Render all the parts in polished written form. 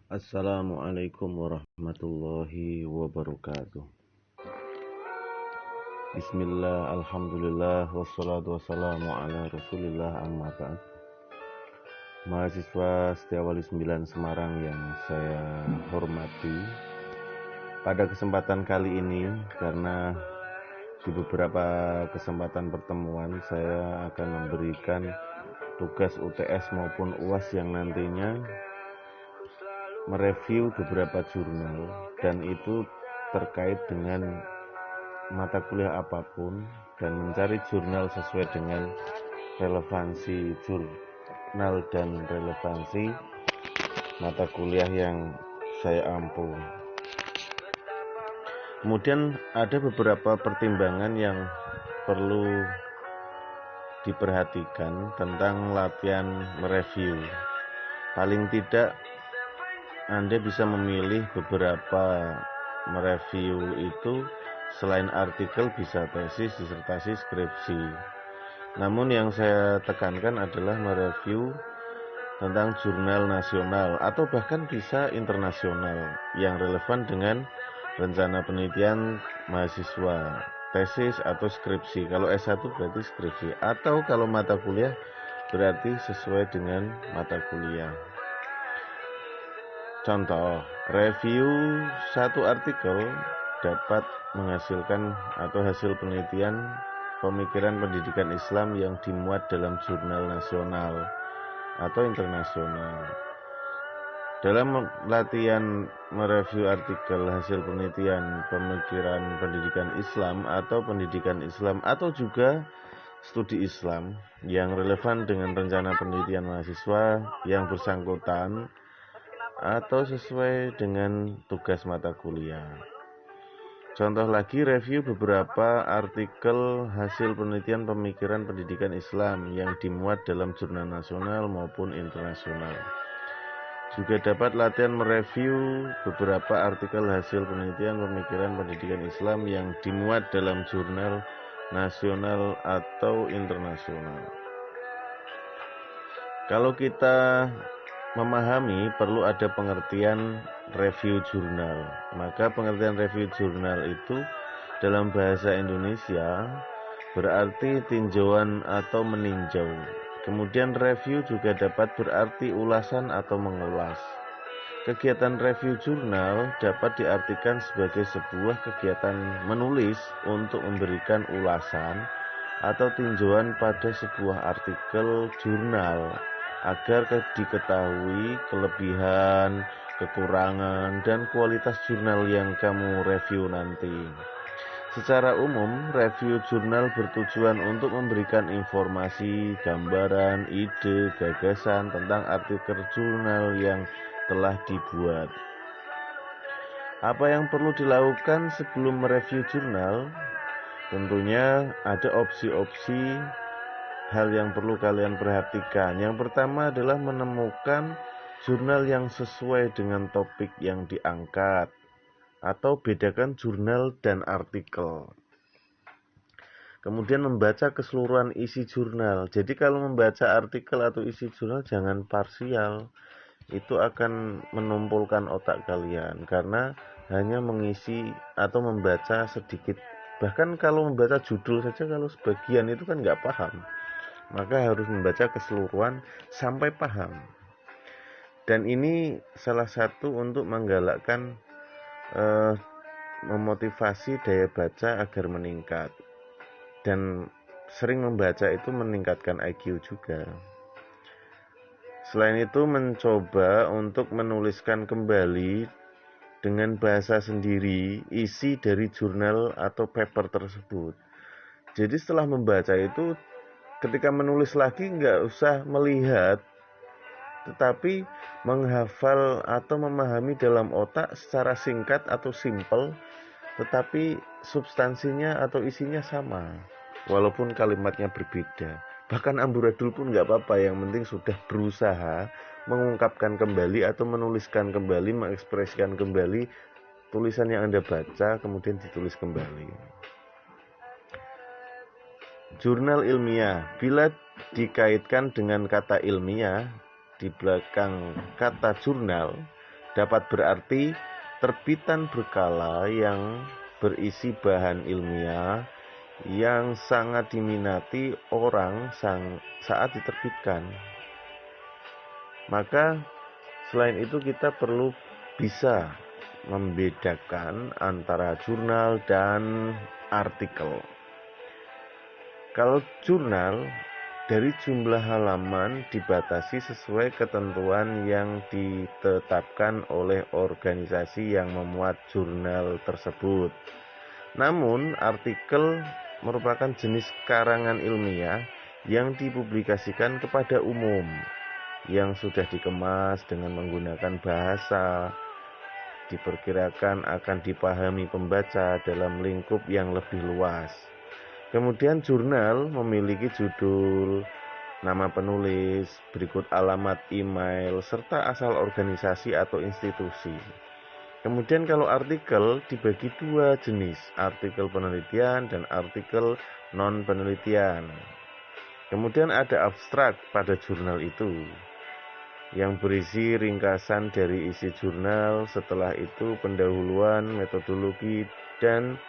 Assalamualaikum warahmatullahi wabarakatuh. Bismillah, alhamdulillah, wassalatu wassalamu ala rasulillah amma ba'd. Mahasiswa Setiawali 9 Semarang yang saya hormati, pada kesempatan kali ini, karena di beberapa kesempatan pertemuan saya akan memberikan tugas UTS maupun UAS yang nantinya mereview beberapa jurnal, dan itu terkait dengan mata kuliah apapun, dan mencari jurnal sesuai dengan relevansi jurnal dan relevansi mata kuliah yang saya ampu. Kemudian ada beberapa pertimbangan yang perlu diperhatikan tentang latihan mereview. Paling tidak Anda bisa memilih beberapa mereview itu, selain artikel bisa tesis, disertasi, skripsi. Namun yang saya tekankan adalah mereview tentang jurnal nasional atau bahkan bisa internasional yang relevan dengan rencana penelitian mahasiswa, tesis atau skripsi. Kalau S1 berarti skripsi, atau kalau mata kuliah berarti sesuai dengan mata kuliah. Contoh, review satu artikel dapat menghasilkan atau hasil penelitian pemikiran pendidikan Islam yang dimuat dalam jurnal nasional atau internasional. Dalam latihan mereview artikel hasil penelitian pemikiran pendidikan Islam atau juga studi Islam yang relevan dengan rencana penelitian mahasiswa yang bersangkutan atau sesuai dengan tugas mata kuliah. Contoh lagi, review beberapa artikel hasil penelitian pemikiran pendidikan Islam yang dimuat dalam jurnal nasional maupun internasional. Juga dapat latihan mereview beberapa artikel hasil penelitian pemikiran pendidikan Islam yang dimuat dalam jurnal nasional atau internasional. Kalau kita memahami, perlu ada pengertian review jurnal. Maka pengertian review jurnal itu dalam bahasa Indonesia berarti tinjauan atau meninjau. Kemudian review juga dapat berarti ulasan atau mengulas. Kegiatan review jurnal dapat diartikan sebagai sebuah kegiatan menulis untuk memberikan ulasan atau tinjauan pada sebuah artikel jurnal agar diketahui kelebihan, kekurangan, dan kualitas jurnal yang kamu review nanti. Secara umum, review jurnal bertujuan untuk memberikan informasi, gambaran, ide, gagasan tentang artikel jurnal yang telah dibuat. Apa yang perlu dilakukan sebelum mereview jurnal? Tentunya ada opsi-opsi hal yang perlu kalian perhatikan. Yang pertama adalah menemukan jurnal yang sesuai dengan topik yang diangkat, atau bedakan jurnal dan artikel. Kemudian membaca keseluruhan isi jurnal. Jadi kalau membaca artikel atau isi jurnal jangan parsial. Itu akan menumpulkan otak kalian karena hanya mengisi atau membaca sedikit. Bahkan kalau membaca judul saja, kalau sebagian itu kan nggak paham, maka harus membaca keseluruhan sampai paham. Dan ini salah satu untuk menggalakkan memotivasi daya baca agar meningkat. Dan sering membaca itu meningkatkan IQ juga. Selain itu, mencoba untuk menuliskan kembali dengan bahasa sendiri isi dari jurnal atau paper tersebut. Jadi setelah membaca itu, ketika menulis lagi nggak usah melihat, tetapi menghafal atau memahami dalam otak secara singkat atau simpel, tetapi substansinya atau isinya sama, walaupun kalimatnya berbeda. Bahkan amburadul pun nggak apa-apa, yang penting sudah berusaha mengungkapkan kembali atau menuliskan kembali, mengekspresikan kembali tulisan yang Anda baca, kemudian ditulis kembali. Jurnal ilmiah, bila dikaitkan dengan kata ilmiah di belakang kata jurnal, dapat berarti terbitan berkala yang berisi bahan ilmiah yang sangat diminati orang saat diterbitkan. Maka selain itu kita perlu bisa membedakan antara jurnal dan artikel. Kalau jurnal, dari jumlah halaman dibatasi sesuai ketentuan yang ditetapkan oleh organisasi yang memuat jurnal tersebut. Namun, artikel merupakan jenis karangan ilmiah yang dipublikasikan kepada umum, yang sudah dikemas dengan menggunakan bahasa diperkirakan akan dipahami pembaca dalam lingkup yang lebih luas. Kemudian jurnal memiliki judul, nama penulis, berikut alamat email, serta asal organisasi atau institusi. Kemudian kalau artikel dibagi dua jenis, artikel penelitian dan artikel non-penelitian. Kemudian ada abstrak pada jurnal itu, yang berisi ringkasan dari isi jurnal, setelah itu pendahuluan, metodologi, dan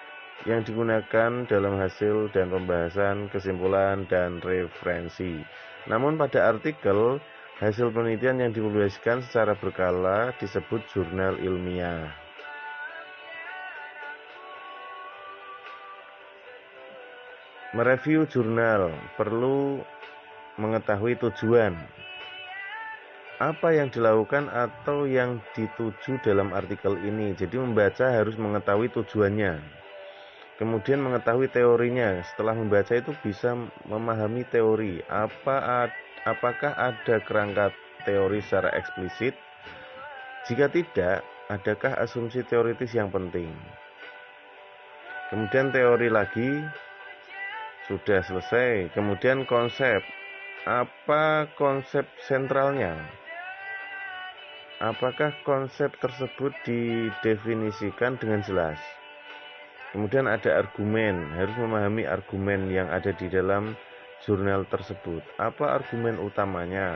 yang digunakan dalam hasil dan pembahasan, kesimpulan, dan referensi. Namun pada artikel, hasil penelitian yang dipublikasikan secara berkala disebut jurnal ilmiah. Mereview jurnal perlu mengetahui tujuan. Apa yang dilakukan atau yang dituju dalam artikel ini. Jadi membaca harus mengetahui tujuannya. Kemudian mengetahui teorinya. Setelah membaca itu bisa memahami teori. Apakah ada kerangka teori secara eksplisit? Jika tidak, adakah asumsi teoritis yang penting? Kemudian teori lagi, sudah selesai. Kemudian konsep. Apa konsep sentralnya? Apakah konsep tersebut didefinisikan dengan jelas? Kemudian ada argumen, harus memahami argumen yang ada di dalam jurnal tersebut. Apa argumen utamanya?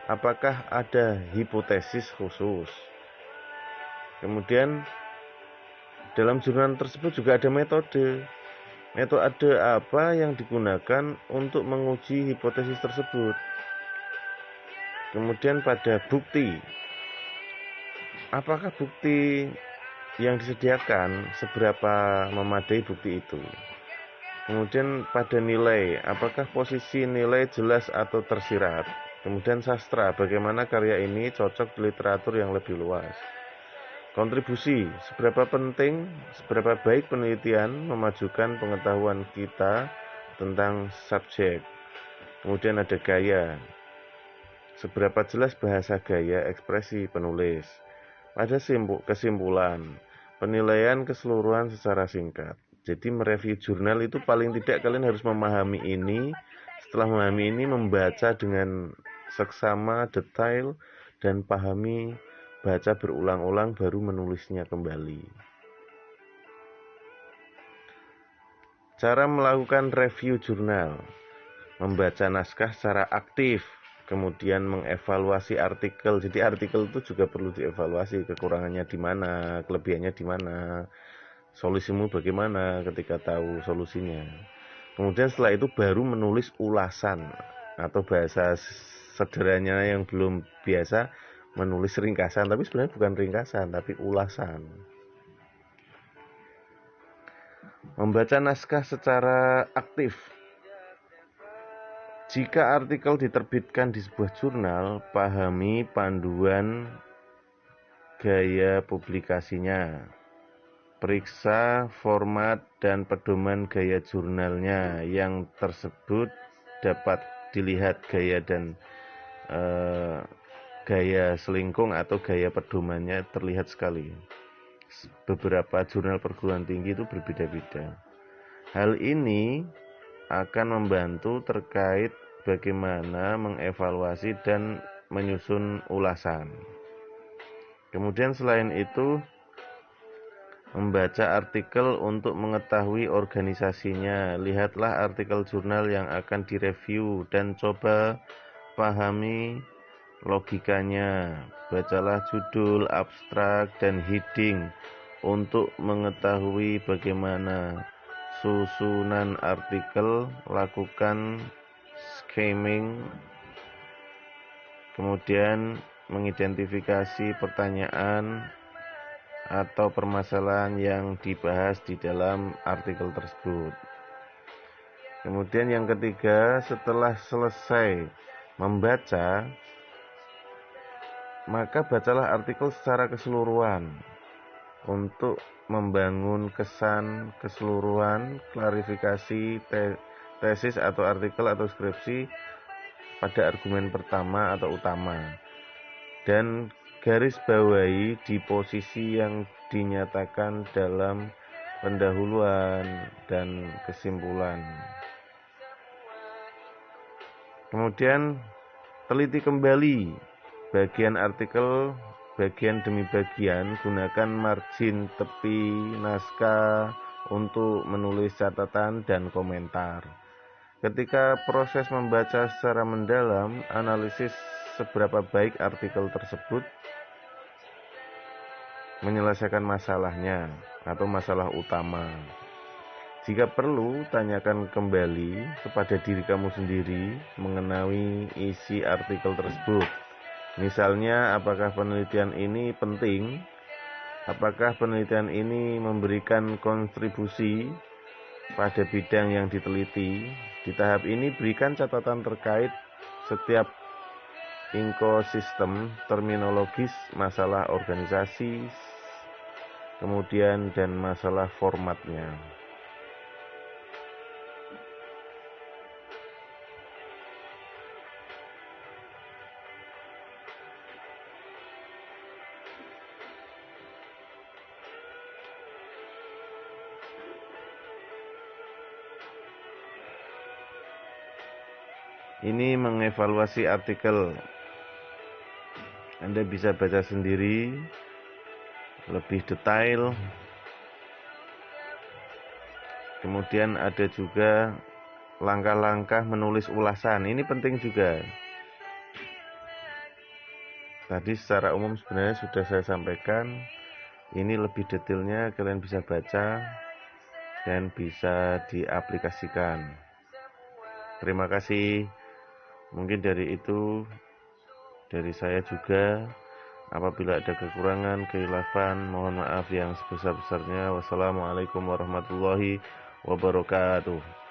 Apakah ada hipotesis khusus? Kemudian dalam jurnal tersebut juga ada metode. Metode apa yang digunakan untuk menguji hipotesis tersebut? Kemudian pada bukti. Apakah bukti yang disediakan seberapa memadai bukti itu? Kemudian pada nilai, apakah posisi nilai jelas atau tersirat? Kemudian sastra, bagaimana karya ini cocok di literatur yang lebih luas? Kontribusi, seberapa penting, seberapa baik penelitian memajukan pengetahuan kita tentang subjek. Kemudian ada gaya, seberapa jelas bahasa gaya ekspresi penulis. Ada kesimpulan, penilaian keseluruhan secara singkat. Jadi mereview jurnal itu paling tidak kalian harus memahami ini. Setelah memahami ini, membaca dengan seksama, detail, dan pahami, baca berulang-ulang baru menulisnya kembali. Cara melakukan review jurnal. Membaca naskah secara aktif. Kemudian mengevaluasi artikel. Jadi artikel itu juga perlu dievaluasi, kekurangannya di mana, kelebihannya di mana, solusimu bagaimana ketika tahu solusinya. Kemudian setelah itu baru menulis ulasan, atau bahasa sederhananya yang belum biasa menulis ringkasan, tapi sebenarnya bukan ringkasan tapi ulasan. Membaca naskah secara aktif. Jika artikel diterbitkan di sebuah jurnal, pahami panduan gaya publikasinya. Periksa format dan pedoman gaya jurnalnya yang tersebut dapat dilihat gaya dan gaya selingkung atau gaya pedomannya terlihat sekali. Beberapa jurnal perguruan tinggi itu berbeda-beda. Hal ini akan membantu terkait bagaimana mengevaluasi dan menyusun ulasan. Kemudian selain itu, membaca artikel untuk mengetahui organisasinya. Lihatlah artikel jurnal yang akan direview dan coba pahami logikanya, bacalah judul, abstrak, dan heading untuk mengetahui bagaimana susunan artikel, lakukan skimming, kemudian mengidentifikasi pertanyaan atau permasalahan yang dibahas di dalam artikel tersebut. Kemudian yang ketiga, setelah selesai membaca, maka bacalah artikel secara keseluruhan untuk membangun kesan keseluruhan, klarifikasi tesis atau artikel atau skripsi pada argumen pertama atau utama, dan garis bawahi di posisi yang dinyatakan dalam pendahuluan dan kesimpulan. Kemudian teliti kembali bagian artikel bagian demi bagian, gunakan margin tepi naskah untuk menulis catatan dan komentar. Ketika proses membaca secara mendalam, analisis seberapa baik artikel tersebut menyelesaikan masalahnya atau masalah utama. Jika perlu, tanyakan kembali kepada diri kamu sendiri mengenai isi artikel tersebut. Misalnya, apakah penelitian ini penting? Apakah penelitian ini memberikan kontribusi pada bidang yang diteliti? Di tahap ini, berikan catatan terkait setiap ekosistem, terminologis, masalah organisasi, kemudian dan masalah formatnya. Ini mengevaluasi artikel. Anda bisa baca sendiri lebih detail. Kemudian ada juga langkah-langkah menulis ulasan. Ini penting juga. Tadi secara umum sebenarnya sudah saya sampaikan. Ini lebih detailnya kalian bisa baca dan bisa diaplikasikan. Terima kasih. Mungkin dari itu dari saya juga. Apabila ada kekurangan, kekhilafan, mohon maaf yang sebesar-besarnya. Wassalamualaikum warahmatullahi wabarakatuh.